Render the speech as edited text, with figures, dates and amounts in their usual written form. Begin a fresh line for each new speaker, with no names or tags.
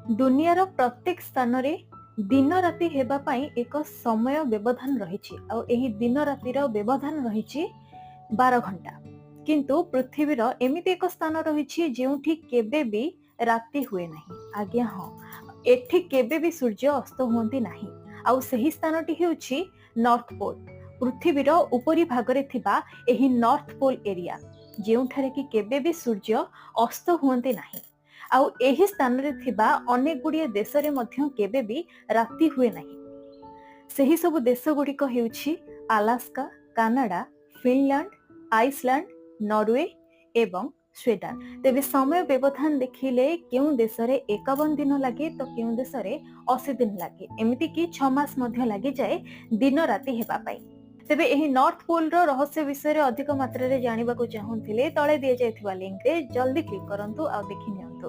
दुनियार प्रत्येक स्थान रे दिन राति हेबा पाई एक समय व्यवधान रहिछि आ एही दिन रातिर व्यवधान रहिछि 12 घंटा। किंतु पृथ्वीर एमिति एक स्थान रहिछि जेउठी केबे भी राति हुए नाही। आज्ञा हाँ, एठी केबे भी सूर्य अस्त हुअंती नाही। आउ सही स्थानटी हेउछि नॉर्थ पोल। पृथ्वीर उपरी भागरे थिबा एही नॉर्थ पोल एरिया जेउठारे कि केबे भी सूर्य अस्त हुअंती नाही। आउ एही स्थान रे थिबा अनेक गुड़िए देश रे मध्य केबे भी राति हुए नाही। सही सब देश गुड़िक हेउछि Alaska, Canada, Finland, Iceland, Norway एवं स्वीडन। तेबे समय व्यवधान देखिले केउं देश रे 51 दिन लागे तो केउं देश रे 80 दिन लागे। एमिति कि 6 मास मध्य लागि जाए दिन राति हेबा पाई। तेबे एही नॉर्थ पोल रो रहस्य विषय रे अधिक मात्रा रे जानिबा को चाहूथिले तळे दिए जायथिबा लिंक रे जल्दी क्लिक करंतु आ देखि नियंतु।